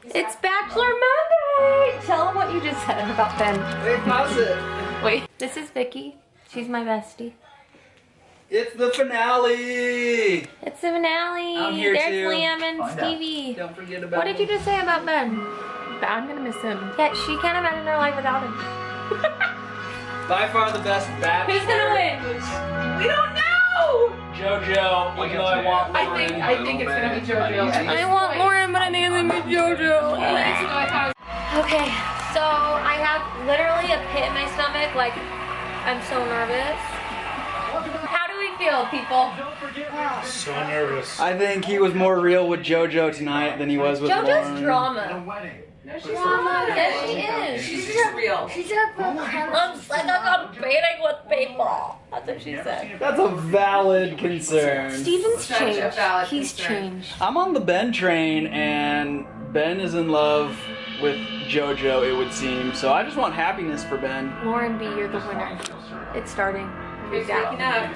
It's Bachelor Monday! Tell them what you just said about Ben. Wait, pause it. Wait, this is Vicky. She's my bestie. It's the finale! It's the finale. I'm here There's too. Liam and Stevie. Don't forget about What did you just say about Ben? I'm gonna miss him. Yeah, she can't imagine her life without him. By far the best Bachelor. Who's gonna win? We don't know! JoJo, even though I want Lauren. I think it's gonna be JoJo. I want Lauren, but I think it's gonna be JoJo. Okay, so I have literally a pit in my stomach, like I'm so nervous. How do we feel, people? So nervous. I think he was more real with JoJo tonight than he was with JoJo's Lauren. drama. No, she's not. Yes, she is. She's just real. She's like I'm competing with people. That's what she said. That's a valid concern. Steven's Such a changed. valid He's concern. changed. I'm on the Ben train, and Ben is in love with JoJo, it would seem. So I just want happiness for Ben. Lauren B, you're the winner. It's starting. Who's waking up?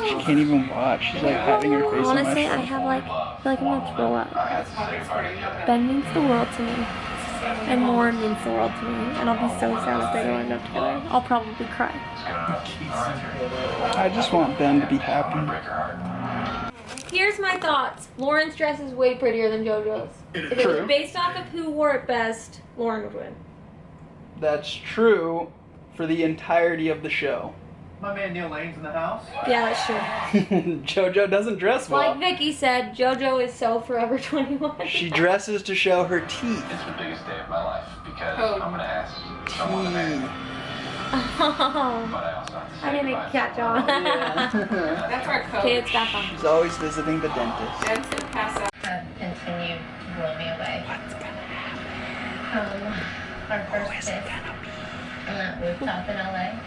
She can't even watch. She's like having her face on my Honestly, I have like, I feel like I'm gonna throw up. Ben means the world to me. And Lauren means the world to me. And I'll be so sad if they don't end up together. I'll probably cry. I just want Ben to be happy. Here's my thoughts. Lauren's dress is way prettier than JoJo's. If it was based off of who wore it best, Lauren would win. That's true for the entirety of the show. My man Neil Lane's in the house. Yeah, that's true. JoJo doesn't dress well. Like Vicky said, JoJo is so Forever 21. She dresses to show her teeth. It's the biggest day of my life because Oh. I'm gonna ask someone to marry me. Oh, But I also have to say I didn't goodbye. catch on. That's our coach. Okay, it's back on. She's always visiting the dentist. Jensen pass out. Continue to blow me away. What's gonna happen? Our first kiss on that rooftop in LA.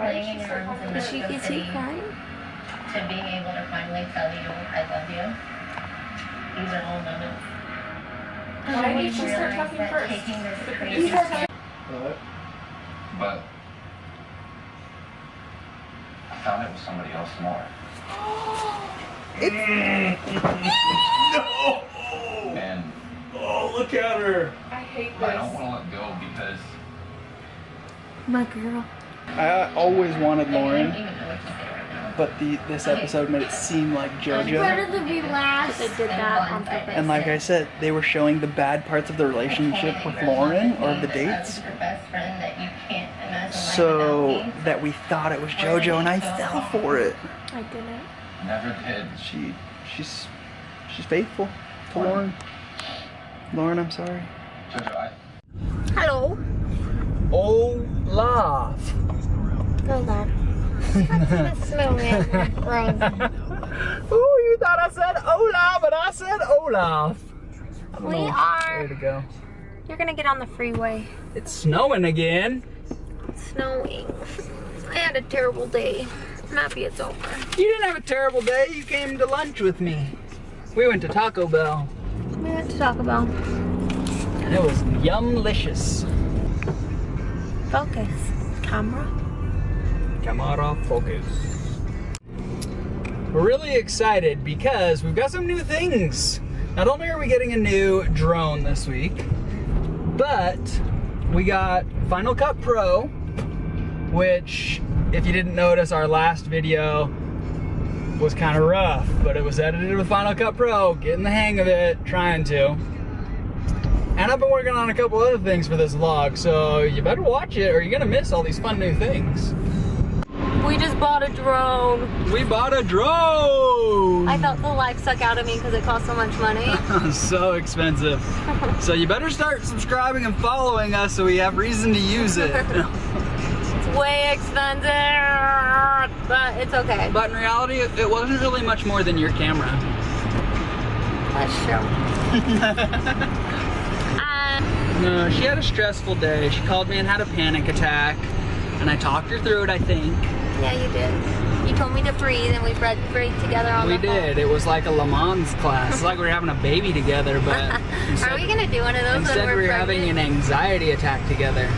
Laying in your arms in the Is he city, crying? to being able to finally tell you I love you. These are all moments. Why did you start talking that first? taking this You crazy start talking. But I found it with somebody else more. No! And Oh, look at her. I hate I don't this. want to let go because My girl. I always wanted I don't Lauren, even know what to say right now. but this episode made it seem like JoJo. to be last. They did that on purpose. And like I said, they were showing the bad parts of the relationship with Lauren or the dates. Your best friend that you can't imagine So life without me. that we thought it was JoJo, and I fell for it. I didn't. never did. She's faithful to Lauren. Lauren, I'm sorry. JoJo, Hello. Olaf. Hold on. Smell me. Oh, you thought I said Olaf, but I said Olaf. I don't We know are- where to go. You're gonna get on the freeway. It's snowing again. It's snowing. I had a terrible day. I'm happy it's over. You didn't have a terrible day. You came to lunch with me. We went to Taco Bell. We went to Taco Bell. And it was yumlicious. Focus. Camera. Camera focus. We're really excited because we've got some new things. Not only are we getting a new drone this week, but we got Final Cut Pro, which, if you didn't notice, our last video was kind of rough, but it was edited with Final Cut Pro, getting the hang of it, trying to. And I've been working on a couple other things for this vlog, so you better watch it or you're gonna miss all these fun new things. We just bought a drone. We bought a drone! I felt the life suck out of me because it cost so much money. So expensive. So you better start subscribing and following us so we have reason to use it. It's way expensive, but it's okay. But in reality, it wasn't really much more than your camera. That's true. No, she had a stressful day. She called me and had a panic attack. And I talked her through it, I think. Yeah, you did. You told me to breathe, and we breathed together on We the phone. did. It was like a Le Mans class. It's like we were having a baby together, but Are we gonna do one of those when instead we're we were pregnant? having an anxiety attack together.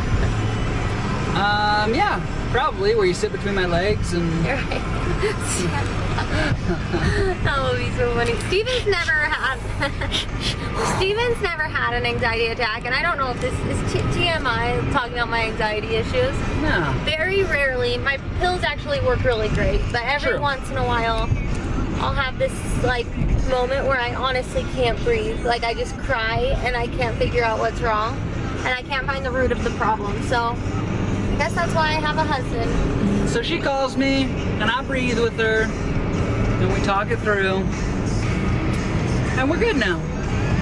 Yeah. Probably, where you sit between my legs and... Right. That would be so funny. Steven's never had an anxiety attack, and I don't know if this is TMI, talking about my anxiety issues. No. Very rarely. My pills actually work really great, but every once in a while I'll have this like moment where I honestly can't breathe. Like I just cry and I can't figure out what's wrong, and I can't find the root of the problem. So I guess that's why I have a husband. So she calls me, and I breathe with her, and we talk it through, and we're good now.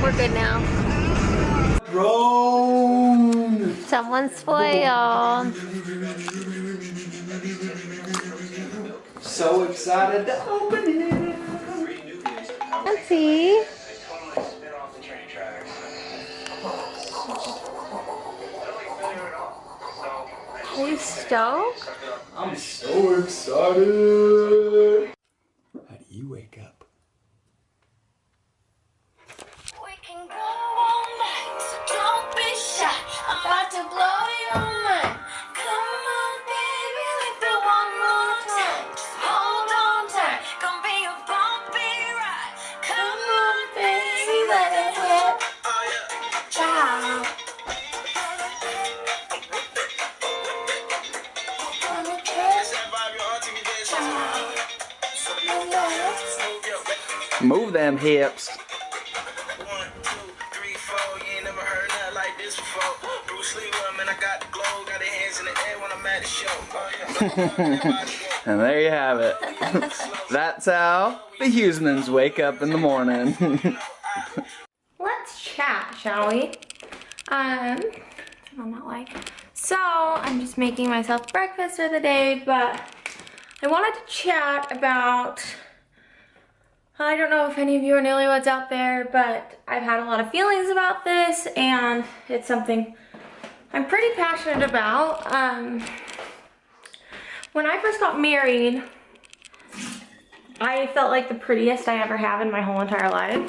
We're good now. Drone! Someone's spoiled. So excited to open it. Let's see. Are you stoked? I'm so excited. How do you wake up? We can go all night, so don't be shy. I'm about to blow your mind. Come on, baby, let's do one more time. Just hold on tight, gonna be a bumpy ride. Come on, baby, let it whip. Child. Move them hips. 1, 2, 3, 4. You ain't never heard nothing like this before. Bruce Lee, man, I got the glow, got the hands in the air when I'm at the show. And there you have it. That's how the Hughesmans wake up in the morning. Let's chat, shall we? I'm not like. So I'm just making myself breakfast for the day, but I wanted to chat about. I don't know if any of you are newlyweds out there, but I've had a lot of feelings about this, and it's something I'm pretty passionate about. When I first got married, I felt like the prettiest I ever have in my whole entire life.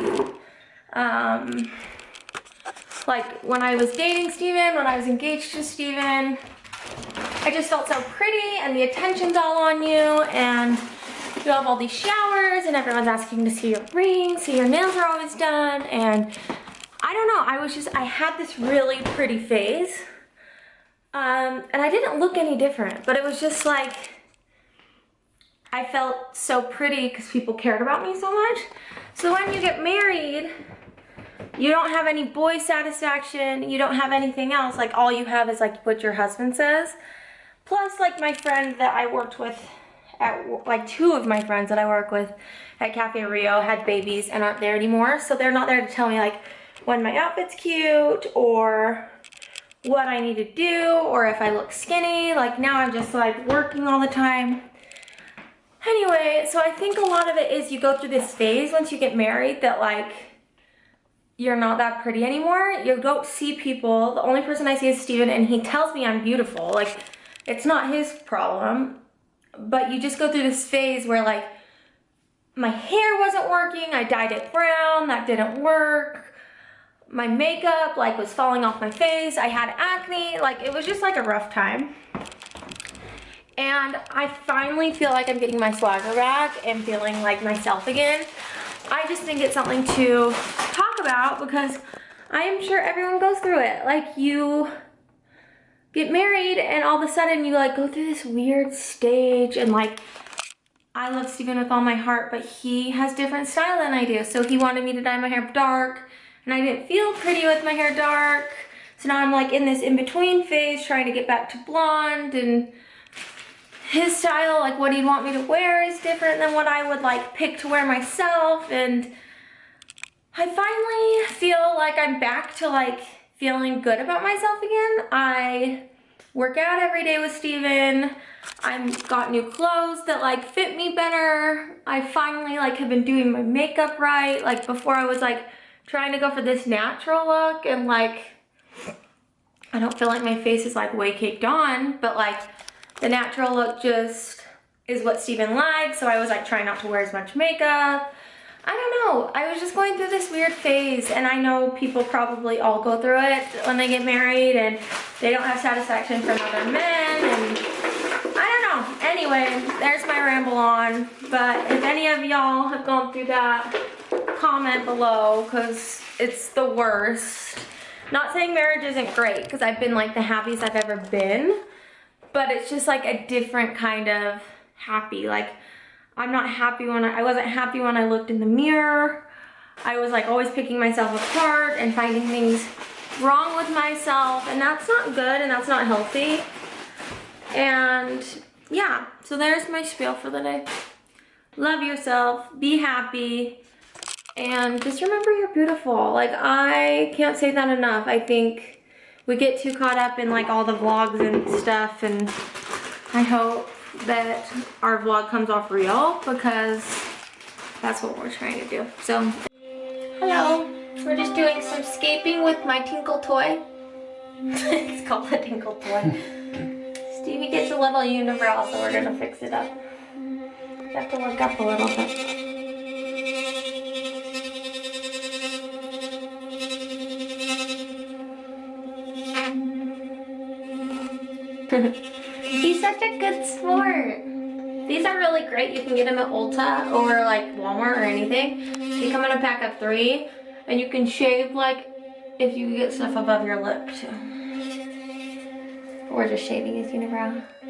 Like when I was dating Steven, when I was engaged to Steven, I just felt so pretty, and the attention's all on you, and you have all these showers, and everyone's asking to see your ring, so your nails are always done, and I don't know, I had this really pretty face, and I didn't look any different, but it was just like, I felt so pretty because people cared about me so much. So when you get married, you don't have any boy satisfaction, you don't have anything else, like all you have is like what your husband says. Plus, like my friend that I worked with like 2 of my friends that I work with at Cafe Rio had babies and aren't there anymore, so they're not there to tell me like when my outfit's cute or what I need to do or if I look skinny. Like now I'm just like working all the time. Anyway, so I think a lot of it is you go through this phase once you get married that like you're not that pretty anymore. You don't see people. The only person I see is Steven, and he tells me I'm beautiful. Like it's not his problem. But you just go through this phase where like my hair wasn't working, I dyed it brown, that didn't work. My makeup like was falling off my face, I had acne, like it was just like a rough time. And I finally feel like I'm getting my swagger back and feeling like myself again. I just think it's something to talk about because I am sure everyone goes through it. Like you get married and all of a sudden you like go through this weird stage, and like I love Steven with all my heart, but he has different style than I do. So he wanted me to dye my hair dark, and I didn't feel pretty with my hair dark. So now I'm like in this in-between phase trying to get back to blonde, and his style, like what he'd want me to wear is different than what I would like pick to wear myself. And I finally feel like I'm back to like feeling good about myself again. I work out every day with Steven. I've got new clothes that like fit me better. I finally like have been doing my makeup right. Like before I was like trying to go for this natural look, and like I don't feel like my face is like way caked on, but like the natural look just is what Steven likes. So I was like trying not to wear as much makeup. I don't know, I was just going through this weird phase, and I know people probably all go through it when they get married and they don't have satisfaction from other men, and anyway, there's my ramble on. But if any of y'all have gone through that, comment below, because it's the worst. Not saying marriage isn't great, because I've been like the happiest I've ever been, but it's just like a different kind of happy. Like, I'm not happy when I wasn't happy when I looked in the mirror. I was like always picking myself apart and finding things wrong with myself, and that's not good and that's not healthy. And yeah, so there's my spiel for the day. Love yourself, be happy, and just remember you're beautiful. Like, I can't say that enough. I think we get too caught up in like all the vlogs and stuff, and I hope that our vlog comes off real, because that's what we're trying to do. So, hello. We're just doing some scaping with my tinkle toy. It's called a tinkle toy. Stevie gets a little unibrow, so we're gonna fix it up. You have to look up a little bit. He's such a good sport. These are really great. You can get them at Ulta or like Walmart or anything. They come in a pack of 3, and you can shave like if you get stuff above your lip too. Or just shaving his unibrow. I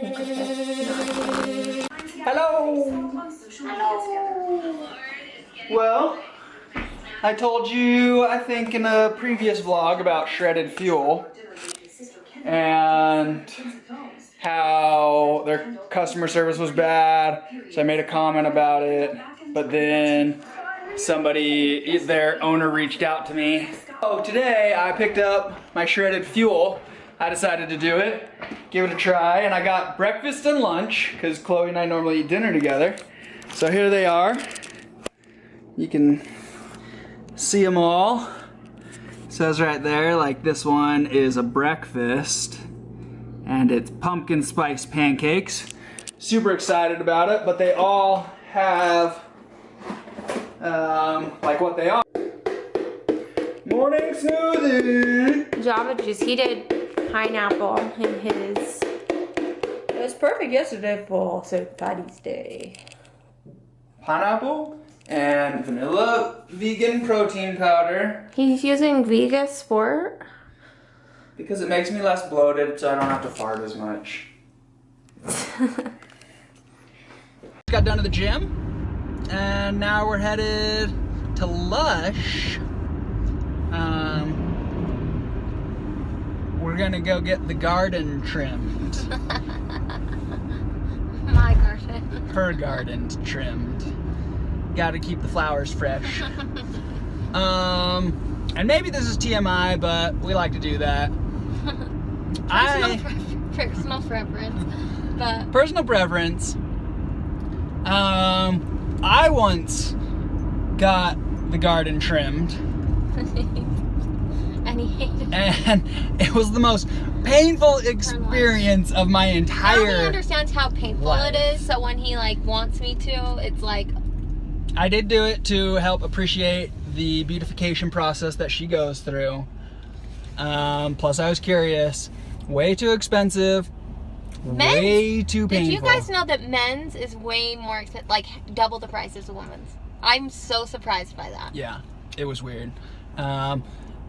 think with this. Hello! Hello! Well, I told you, I think in a previous vlog about shredded fuel and how their customer service was bad, so I made a comment about it, but then somebody, their owner, reached out to me. So today I picked up my shredded fuel. I decided to do it, give it a try, and I got breakfast and lunch, because Chloe and I normally eat dinner together. So here they are. You can see them all. It says right there, like, this one is a breakfast, and it's pumpkin spice pancakes. Super excited about it, but they all have like what they are. Morning smoothie! Java juice. He did pineapple in his. It was perfect yesterday for St. Patty's Day. Pineapple and vanilla vegan protein powder. He's using Vega Sport. Because it makes me less bloated, so I don't have to fart as much. Got done to the gym, and now we're headed to Lush. We're gonna go get the garden trimmed. My garden. Her garden trimmed. Gotta keep the flowers fresh. And maybe this is TMI, but we like to do that. Personal preference. But personal preference. I once got the garden trimmed. And he hated it. And it was the most painful experience of my entire Now he understands how painful life. it is, so when he like wants me to, it's like... I did do it to help appreciate the beautification process that she goes through. Plus I was curious. Way too expensive. Men's? Way too painful. Did you guys know that men's is way more expensive, like double the price as a woman's? I'm so surprised by that. Yeah, it was weird.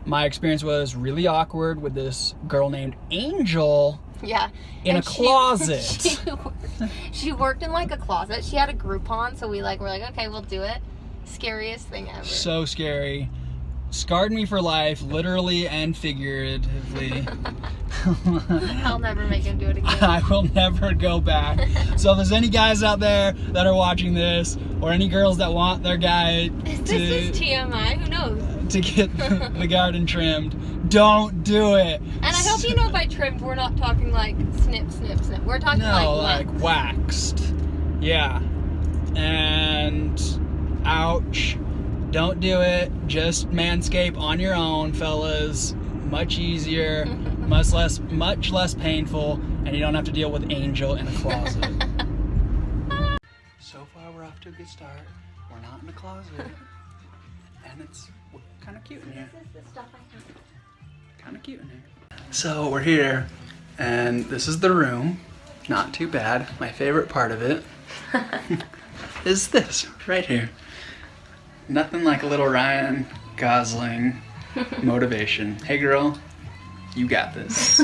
My experience was really awkward with this girl named Angel. Yeah. In a closet. She worked in like a closet. She had a Groupon, so we like were like, okay, we'll do it. Scariest thing ever. So scary. Scarred me for life, literally and figuratively. I'll never make him do it again. I will never go back. So if there's any guys out there that are watching this, or any girls that want their guy This is TMI, who knows? to get the garden trimmed, don't do it. And I hope you know by trimmed, we're not talking like snip, snip, snip. We're talking like waxed. Yeah. And ouch. Don't do it. Just manscape on your own, fellas. Much easier, much less painful, and you don't have to deal with Angel in a closet. So far, we're off to a good start. We're not in a closet, and it's kind of cute in here. This is the stuff I have. Kind of cute in here. So we're here And this is the room. Not too bad. My favorite part of it is this right here. Nothing like a little Ryan Gosling motivation. Hey girl, you got this.